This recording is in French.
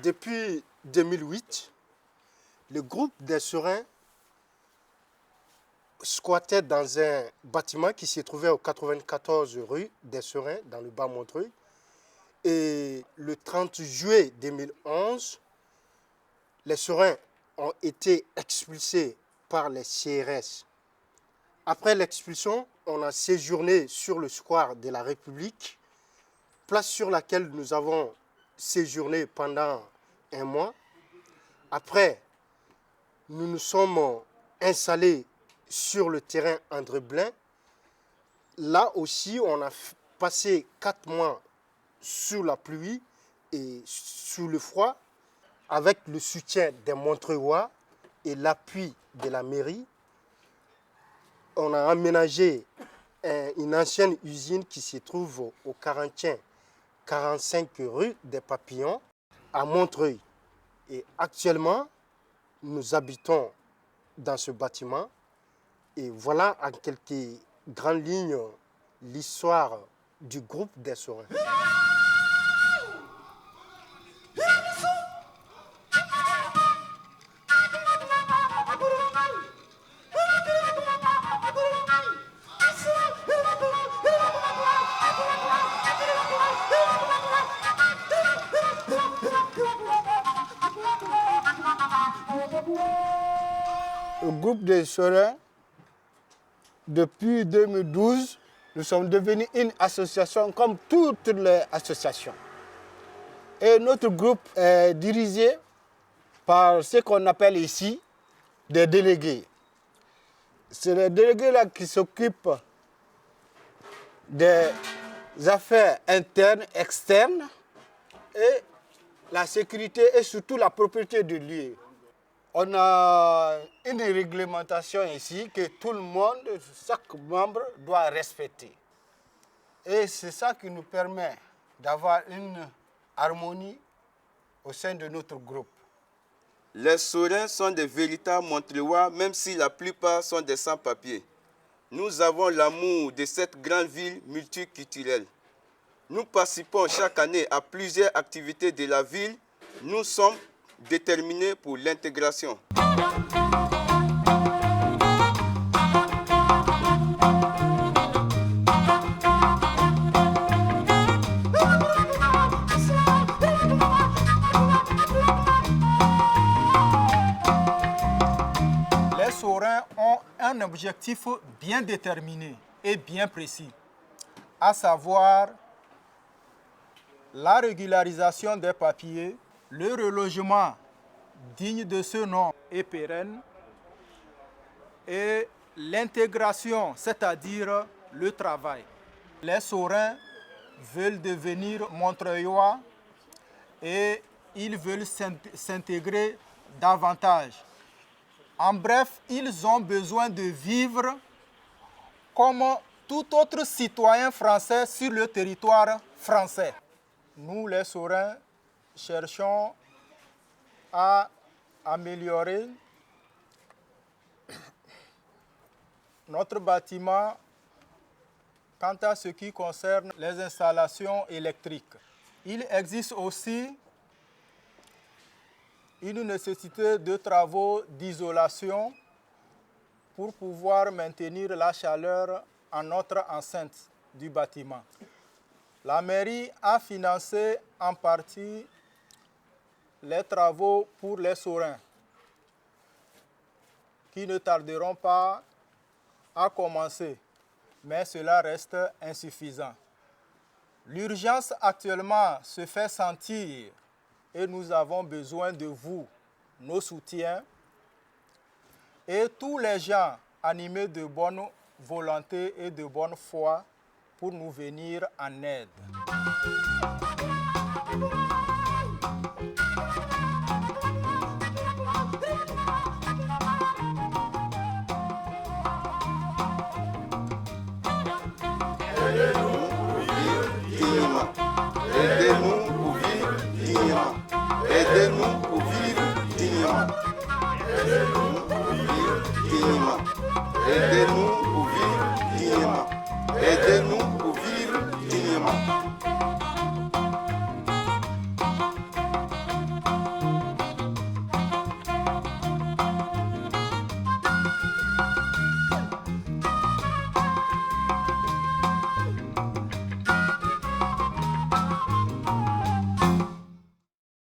Depuis 2008, le groupe des Serins squattait dans un bâtiment qui se trouvait au 94 rue des Serins, dans le Bas-Montreuil. Et le 30 juillet 2011, les Serins ont été expulsés par les CRS. Après l'expulsion, on a séjourné sur le square de la République, place sur laquelle nous avons séjourné pendant un mois. Après, nous nous sommes installés sur le terrain André Blin. Là aussi, on a passé 4 mois sous la pluie et sous le froid, avec le soutien des Montreuillois et l'appui de la mairie. On a aménagé une ancienne usine qui se trouve au 45 rue des Papillons, à Montreuil. Et actuellement, nous habitons dans ce bâtiment. Et voilà en quelques grandes lignes l'histoire du groupe des Serins. Le groupe des Serins, depuis 2012, nous sommes devenus une association comme toutes les associations. Et notre groupe est dirigé par ce qu'on appelle ici des délégués. C'est les délégués-là qui s'occupent des affaires internes, externes et la sécurité et surtout la propriété du lieu. On a une réglementation ici que tout le monde, chaque membre doit respecter. Et c'est ça qui nous permet d'avoir une harmonie au sein de notre groupe. Les Serins sont des véritables Montreuillois, même si la plupart sont des sans-papiers. Nous avons l'amour de cette grande ville multiculturelle. Nous participons chaque année à plusieurs activités de la ville. Nous sommes déterminés pour l'intégration. Les Serins ont un objectif bien déterminé et bien précis, à savoir la régularisation des papiers, le relogement digne de ce nom et pérenne, et l'intégration, c'est-à-dire le travail. Les Serins veulent devenir Montreuillois et ils veulent s'intégrer davantage. En bref, ils ont besoin de vivre comme tout autre citoyen français sur le territoire français. Nous, les Serins, cherchons à améliorer notre bâtiment quant à ce qui concerne les installations électriques. Il existe aussi une nécessité de travaux d'isolation pour pouvoir maintenir la chaleur en notre enceinte du bâtiment. La mairie a financé en partie les travaux pour les Serins, qui ne tarderont pas à commencer, mais cela reste insuffisant. L'urgence actuellement se fait sentir et nous avons besoin de vous, nos soutiens, et tous les gens animés de bonne volonté et de bonne foi pour nous venir en aide. Aidez-nous pour vivre dignement. Aidez-nous pour vivre dignement. Aidez-nous pour vivre dignement. Aidez-nous pour vivre dignement. Aidez-nous